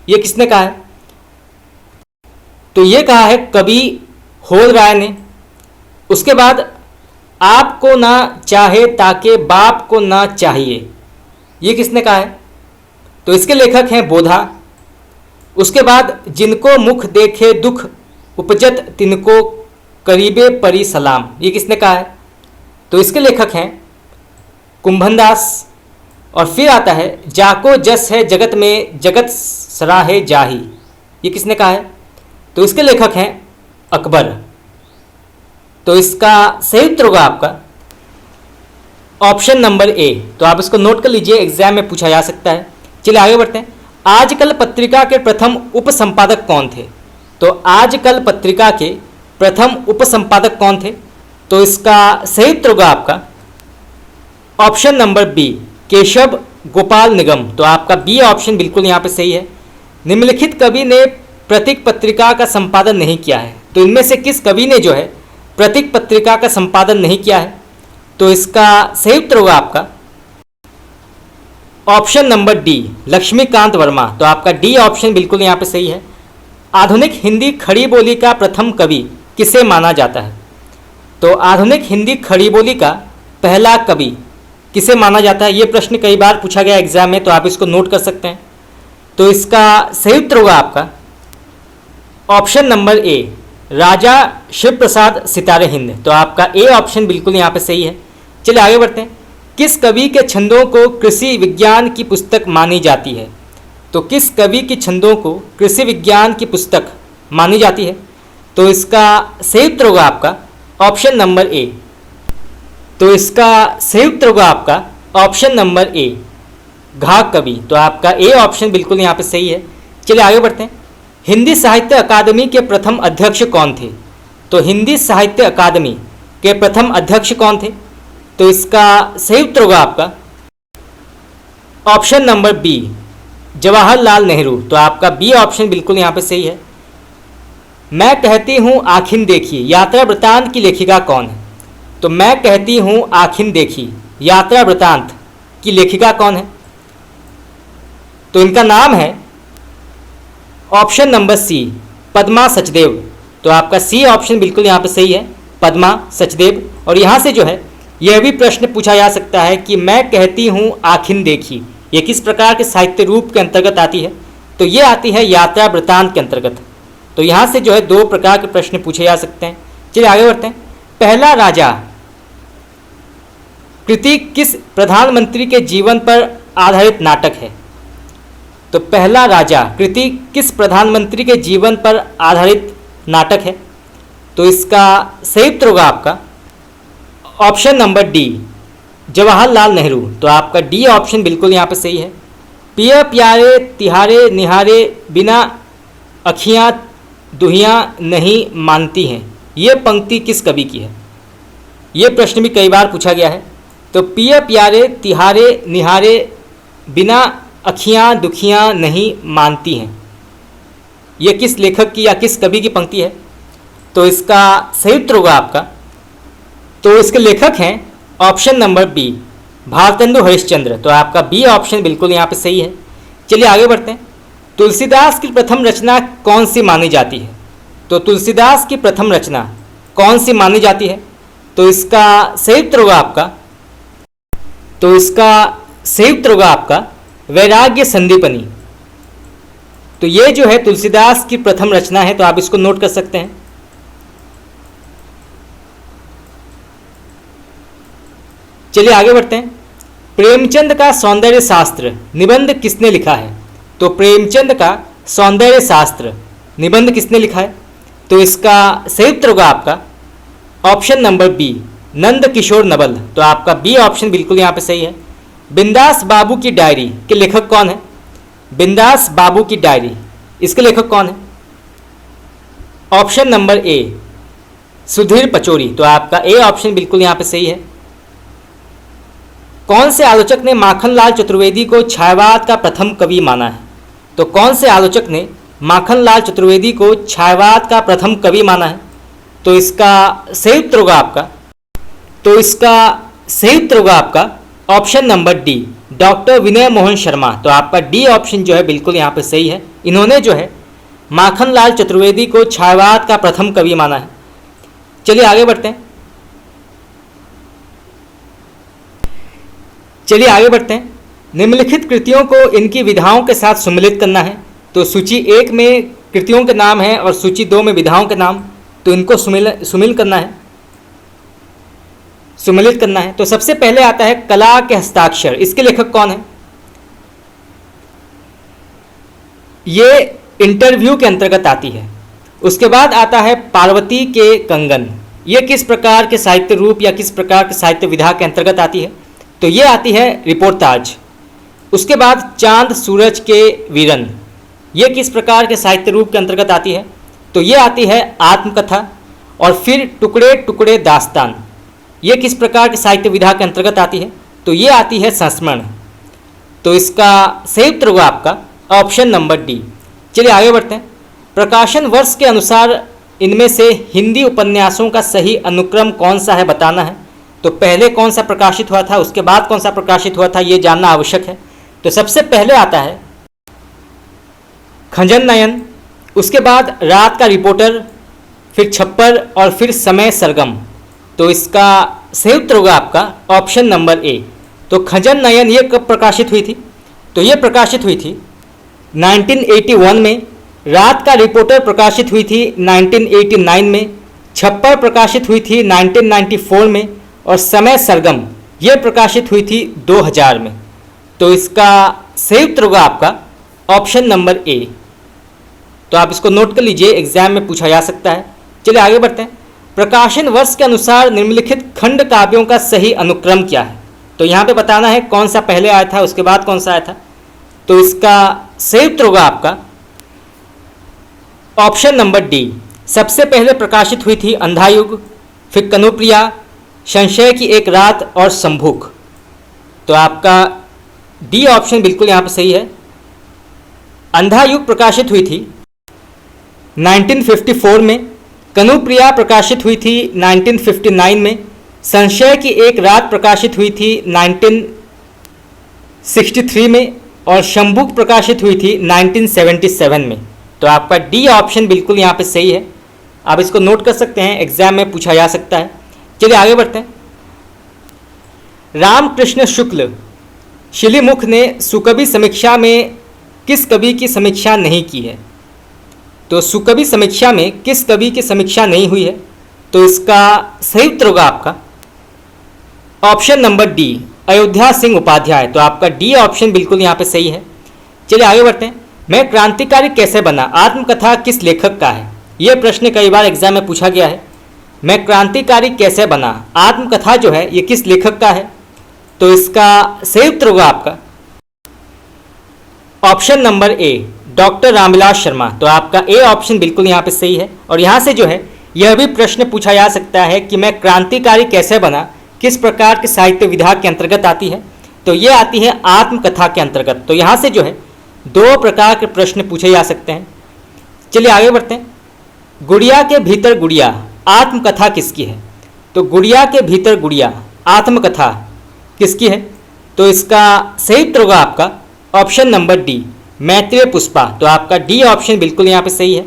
ये किसने कहा है? तो ये कहा है कवि होल राय ने। उसके बाद आपको ना चाहे ताके बाप को ना चाहिए, ये किसने कहा है? तो इसके लेखक हैं बोधा। उसके बाद जिनको मुख देखे दुख उपजत तिनको करीबे परी सलाम, ये किसने कहा है? तो इसके लेखक हैं कुंभनदास। और फिर आता है जाको जस है जगत में जगत सराहे जाही, ये किसने कहा है? तो इसके लेखक हैं अकबर। तो इसका सही उत्तर होगा आपका ऑप्शन नंबर ए। तो आप इसको नोट कर लीजिए, एग्जाम में पूछा जा सकता है। चलिए आगे बढ़ते हैं। आजकल पत्रिका के प्रथम उपसंपादक कौन थे? तो आजकल पत्रिका के प्रथम उपसंपादक कौन थे? तो इसका सही उत्तर होगा आपका option number B, Keshav Gopal Nigam. तो आपका बी ऑप्शन बिल्कुल यहाँ पे सही है। निम्नलिखित कवि ने प्रतीक पत्रिका का संपादन नहीं किया है। तो इनमें से किस कवि ने जो है प्रतीक पत्रिका का संपादन नहीं किया है? तो इसका सही उत्तर होगा आपका option number D, Laxmikant Verma. तो आपका डी ऑप्शन बिल्कुल यहाँ पे सही है। आधुनिक हिंदी खड़ी बोली का प्रथम कवि किसे माना जाता है? तो आधुनिक हिंदी खड़ी बोली का पहला कवि किसे माना जाता है? ये प्रश्न कई बार पूछा गया एग्जाम में, तो आप इसको नोट कर सकते हैं। तो इसका सही उत्तर होगा आपका ऑप्शन नंबर ए, राजा शिव प्रसाद सितारे हिंद। तो आपका ए ऑप्शन बिल्कुल यहाँ पे सही है। चलिए आगे बढ़ते हैं। किस कवि के छंदों को कृषि विज्ञान की पुस्तक मानी जाती है? तो किस कवि की छंदों को कृषि विज्ञान की पुस्तक मानी जाती है? तो इसका सही उत्तर होगा आपका ऑप्शन नंबर ए। तो इसका सही उत्तर होगा आपका ऑप्शन नंबर ए, घाघ कवि। तो आपका ए ऑप्शन बिल्कुल यहाँ पे सही है। चलिए आगे बढ़ते हैं। हिंदी साहित्य अकादमी के प्रथम अध्यक्ष कौन थे? तो हिंदी साहित्य अकादमी के प्रथम अध्यक्ष कौन थे? तो इसका सही उत्तर होगा आपका option number B, Jawaharlal Nehru. तो आपका बी ऑप्शन बिल्कुल यहाँ पे सही है। मैं कहती हूँ आखिन देखी यात्रा वृतांत की लेखिका कौन है? तो मैं कहती हूँ आखिन देखी यात्रा वृतांत की लेखिका कौन है? तो इनका नाम है option number C, Padma Sachdev. तो आपका सी ऑप्शन बिल्कुल यहाँ पे सही है, पद्मा सचदेव। और यहाँ से जो है यह भी प्रश्न पूछा जा सकता है कि मैं कहती हूँ आखिन देखी ये किस प्रकार के साहित्य रूप के अंतर्गत आती है? तो ये आती है यात्रा वृतांत के अंतर्गत। तो यहाँ से जो है दो प्रकार के प्रश्न पूछे जा सकते हैं। चलिए आगे बढ़ते हैं। पहला राजा कृति किस प्रधानमंत्री के जीवन पर आधारित नाटक है? तो पहला राजा कृति किस प्रधानमंत्री के जीवन पर आधारित नाटक है? तो इसका सही उत्तर होगा आपका option number D, Jawaharlal Nehru. तो आपका डी ऑप्शन बिल्कुल यहाँ पे सही है। पिया प्यारे तिहारे निहारे बिना अखियाँ दुहियाँ नहीं मानती हैं, ये पंक्ति किस कवि की है? ये प्रश्न भी कई बार पूछा गया है। तो पिया प्यारे तिहारे निहारे बिना अखियाँ दुखियाँ नहीं मानती हैं, ये किस लेखक की या किस कवि की पंक्ति है? तो इसका सही उत्तर होगा आपका, तो इसके लेखक हैं option number B, Bharatendu Harishchandra. तो आपका बी ऑप्शन बिल्कुल यहाँ पे सही है। चलिए आगे बढ़ते हैं। तुलसीदास की प्रथम रचना कौन सी मानी जाती है? तो तुलसीदास की प्रथम रचना कौन सी मानी जाती है? तो इसका सही उत्तर होगा आपका वैराग्य संदीपनी। तो ये जो है तुलसीदास की प्रथम रचना है, तो आप इसको नोट कर सकते हैं। चलिए आगे बढ़ते हैं। प्रेमचंद का सौंदर्य शास्त्र निबंध किसने लिखा है? तो प्रेमचंद का सौंदर्य शास्त्र निबंध किसने लिखा है? तो इसका सही उत्तर होगा आपका option number B, Nand Kishore Naval. तो आपका बी ऑप्शन बिल्कुल यहाँ पे सही है। बिंदास बाबू की डायरी के लेखक कौन है? बिंदास बाबू की डायरी, इसके लेखक कौन है? ऑप्शन नंबर ए, सुधीर पचौरी। तो आपका ए ऑप्शन बिल्कुल यहाँ पे सही है। कौन से आलोचक ने माखनलाल चतुर्वेदी को छायावाद का प्रथम कवि माना है? तो कौन से आलोचक ने माखनलाल चतुर्वेदी को छायावाद का प्रथम कवि माना है? तो इसका सही उत्तर होगा आपका ऑप्शन नंबर डी, डॉक्टर विनय मोहन शर्मा। तो आपका डी ऑप्शन जो है बिल्कुल यहाँ पे सही है। इन्होंने जो है माखनलाल चतुर्वेदी को छायावाद का प्रथम कवि माना है। चलिए आगे बढ़ते हैं। निम्नलिखित कृतियों को इनकी विधाओं के साथ सुमिलित करना है। तो सूची 1 में कृतियों के नाम है और सूची 2 में विधाओं के नाम, तो इनको सुमिलित करना है। तो सबसे पहले आता है कला के हस्ताक्षर, इसके लेखक कौन है? ये इंटरव्यू के अंतर्गत आती है। उसके बाद आता है पार्वती के कंगन, ये किस प्रकार के साहित्य रूप या किस प्रकार के साहित्य विधा के अंतर्गत आती है? तो ये आती है रिपोर्टाज। उसके बाद चांद सूरज के वीरन, ये किस प्रकार के साहित्य रूप के अंतर्गत आती है? तो ये आती है आत्मकथा। और फिर टुकड़े टुकड़े दास्तान, ये किस प्रकार के साहित्य विधा के अंतर्गत आती है? तो ये आती है संस्मरण। तो इसका सही उत्तर होगा आपका ऑप्शन नंबर डी। चलिए आगे बढ़ते हैं। प्रकाशन वर्ष के अनुसार इनमें से हिंदी उपन्यासों का सही अनुक्रम कौन सा है बताना है। तो पहले कौन सा प्रकाशित हुआ था, उसके बाद कौन सा प्रकाशित हुआ था, ये जानना आवश्यक है। तो सबसे पहले आता है खंजन नयन, उसके बाद रात का रिपोर्टर, फिर छप्पर और फिर समय सरगम। तो इसका सही उत्तर होगा आपका ऑप्शन नंबर ए। तो खंजन नयन ये कब प्रकाशित हुई थी? तो ये प्रकाशित हुई थी 1981 में। रात का रिपोर्टर प्रकाशित हुई थी 1989 में। छप्पर प्रकाशित हुई थी 1994 में। और समय सरगम ये प्रकाशित हुई थी 2000 में। तो इसका सही उत्तर होगा आपका ऑप्शन नंबर ए। तो आप इसको नोट कर लीजिए, एग्जाम में पूछा जा सकता है। चलिए आगे बढ़ते हैं। प्रकाशन वर्ष के अनुसार निम्नलिखित खंड काव्यों का सही अनुक्रम क्या है? तो यहाँ पे बताना है कौन सा पहले आया था, उसके बाद कौन सा आया था। तो इसका सही उत्तर होगा आपका ऑप्शन नंबर डी, सबसे पहले प्रकाशित हुई थी अंधायुग, फिर कनुप्रिया, संशय की एक रात और संभूक। तो आपका डी ऑप्शन बिल्कुल यहाँ पे सही है। अंधायुग प्रकाशित हुई थी 1954 में, कनुप्रिया प्रकाशित हुई थी 1959 में, संशय की एक रात प्रकाशित हुई थी 1963 में और शंभुक प्रकाशित हुई थी 1977 में। तो आपका डी ऑप्शन बिल्कुल यहाँ पे सही है। आप इसको नोट कर सकते हैं, एग्जाम में पूछा जा सकता है। चलिए आगे बढ़ते हैं। रामकृष्ण शुक्ल शिलीमुख ने सुकवि समीक्षा में किस कवि की समीक्षा नहीं की है? तो सुकवि समीक्षा में किस कवि की समीक्षा नहीं हुई है? तो इसका सही उत्तर होगा आपका option number D, Ayodhya Singh Upadhyay. तो आपका डी ऑप्शन बिल्कुल यहाँ पे सही है। चलिए आगे बढ़ते हैं। मैं क्रांतिकारी कैसे बना आत्मकथा किस लेखक का है? यह प्रश्न कई बार एग्जाम में पूछा गया है। मैं क्रांतिकारी कैसे बना आत्मकथा जो है ये किस लेखक का है? तो इसका सही उत्तर होगा आपका ऑप्शन नंबर ए, डॉक्टर रामविलास शर्मा। तो आपका ए ऑप्शन बिल्कुल यहाँ पे सही है। और यहाँ से जो है यह भी प्रश्न पूछा जा सकता है कि मैं क्रांतिकारी कैसे बना किस प्रकार के साहित्य विधा के अंतर्गत आती है? तो ये आती है आत्मकथा के अंतर्गत। तो यहाँ से जो है दो प्रकार के प्रश्न पूछे जा सकते हैं। चलिए आगे बढ़ते हैं। गुड़िया के भीतर गुड़िया आत्मकथा किसकी है? तो गुड़िया के भीतर गुड़िया आत्मकथा किसकी है? तो इसका सही उत्तर होगा आपका option number D, Maitreya Pushpa. तो आपका डी ऑप्शन बिल्कुल यहाँ पे सही है।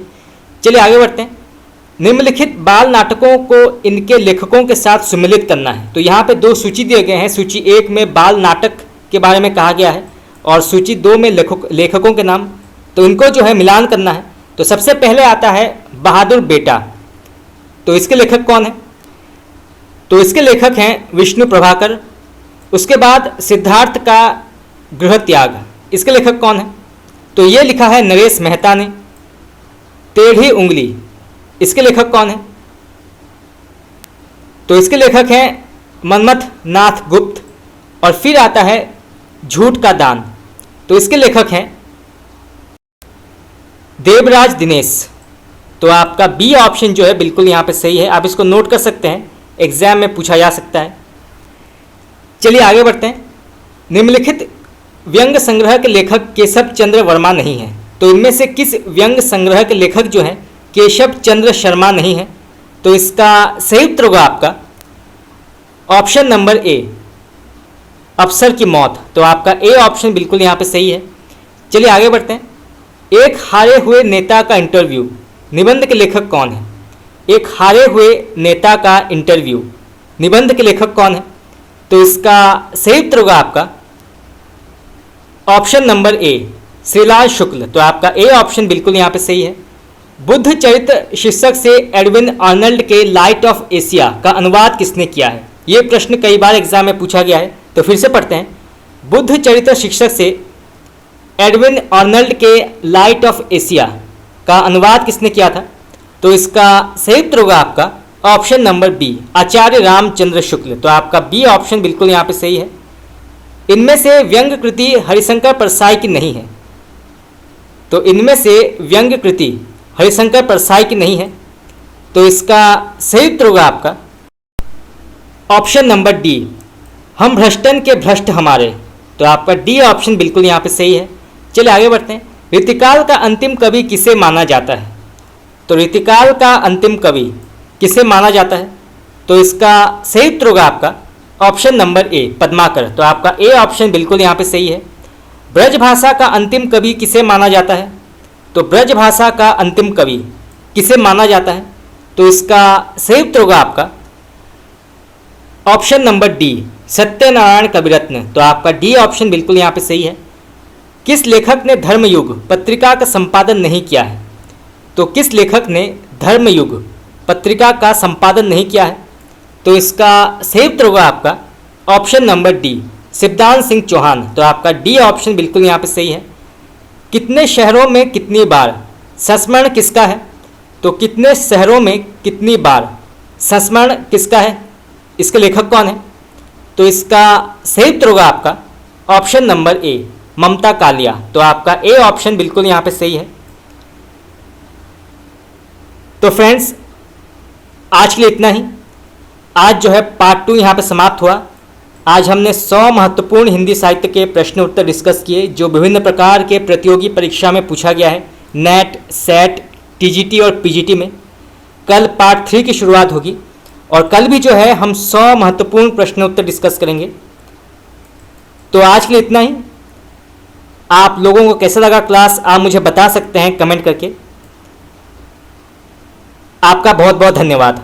चलिए आगे बढ़ते हैं। निम्नलिखित बाल नाटकों को इनके लेखकों के साथ सुमिलित करना है। तो यहाँ पे दो सूची दिए गए हैं। सूची एक में बाल नाटक के बारे में कहा गया है और सूची दो में लेखकों के नाम। तो इनको जो है मिलान करना है। तो सबसे पहले आता है बहादुर बेटा। तो इसके लेखक कौन है? तो इसके लेखक हैं विष्णु प्रभाकर। उसके बाद सिद्धार्थ का गृह त्याग, इसके लेखक कौन है? तो ये लिखा है नरेश मेहता ने। टेढ़ी उंगली, इसके लेखक कौन है? तो इसके लेखक हैं मन्मथ नाथ गुप्त। और फिर आता है झूठ का दान। तो इसके लेखक हैं देवराज दिनेश। तो आपका बी ऑप्शन जो है बिल्कुल यहाँ पे सही है। आप इसको नोट कर सकते हैं, एग्जाम में पूछा जा सकता है। चलिए आगे बढ़ते हैं। निम्नलिखित व्यंग संग्रह के लेखक केशव चंद्र वर्मा नहीं है। तो इनमें से किस व्यंग संग्रह के लेखक जो है केशव चंद्र शर्मा नहीं है? तो इसका सही उत्तर होगा आपका ऑप्शन नंबर ए, अफसर की मौत। तो आपका ए ऑप्शन बिल्कुल यहाँ पे सही है। चलिए आगे बढ़ते हैं। एक हारे हुए नेता का इंटरव्यू निबंध के लेखक कौन है? एक हारे हुए नेता का इंटरव्यू निबंध के लेखक कौन है? तो इसका सही उत्तर होगा आपका ऑप्शन नंबर ए, श्रीलाल शुक्ल। तो आपका ए ऑप्शन बिल्कुल यहाँ पे सही है। बुद्ध चरित्र शीर्षक से एडविन आर्नल्ड के लाइट ऑफ एशिया का अनुवाद किसने किया है? ये प्रश्न कई बार एग्जाम में पूछा गया है। तो फिर से पढ़ते हैं। बुद्ध चरित्र शीर्षक से एडविन आर्नल्ड के लाइट ऑफ एशिया का अनुवाद किसने किया था? तो इसका सही उत्तर होगा आपका ऑप्शन नंबर बी, आचार्य रामचंद्र शुक्ल। तो आपका बी ऑप्शन बिल्कुल यहाँ पे सही है। इनमें से व्यंग कृति हरिशंकर परसाई की नहीं है। तो इनमें से व्यंग कृति हरिशंकर परसाई की नहीं है। तो इसका सही उत्तर होगा आपका ऑप्शन नंबर डी, हम भ्रष्टन के भ्रष्ट हमारे। तो आपका डी ऑप्शन बिल्कुल यहाँ पे सही है। चलिए आगे बढ़ते हैं। ऋतिकाल का अंतिम कवि किसे माना जाता है? तो ऋतिकाल का अंतिम कवि किसे माना जाता है? तो इसका सही उत्तर होगा आपका ऑप्शन नंबर ए, पद्माकर। तो आपका ए ऑप्शन बिल्कुल यहाँ पे सही है। ब्रजभाषा का अंतिम कवि किसे माना जाता है? तो ब्रजभाषा का अंतिम कवि किसे माना जाता है? तो इसका सही उत्तर होगा आपका ऑप्शन नंबर डी, सत्यनारायण कविरत्न। तो आपका डी ऑप्शन बिल्कुल यहाँ पे सही है। किस लेखक ने धर्मयुग पत्रिका का संपादन नहीं किया है? तो किस लेखक ने धर्मयुग पत्रिका का संपादन नहीं किया है? तो इसका सही उत्तर होगा आपका option number D, Shivdan Singh Chauhan. तो आपका डी ऑप्शन बिल्कुल यहाँ पे सही है। कितने शहरों में कितनी बार संस्मरण किसका है? तो कितने शहरों में कितनी बार संस्मरण किसका है? इसके लेखक कौन है? तो इसका सही उत्तर होगा आपका ऑप्शन नंबर ए, ममता कालिया। तो आपका ए ऑप्शन बिल्कुल यहाँ पे सही है। तो फ्रेंड्स, आज के लिए इतना ही। आज जो है पार्ट 2 यहाँ पर समाप्त हुआ। आज हमने 100 महत्वपूर्ण हिंदी साहित्य के प्रश्न उत्तर डिस्कस किए जो विभिन्न प्रकार के प्रतियोगी परीक्षा में पूछा गया है, नेट, सेट, टीजीटी और पीजीटी में। कल पार्ट 3 की शुरुआत होगी और कल भी जो है हम 100 महत्वपूर्ण प्रश्न उत्तर डिस्कस करेंगे। तो आज के लिए इतना ही। आप लोगों को कैसा लगा क्लास, आप मुझे बता सकते हैं कमेंट करके। आपका बहुत बहुत धन्यवाद।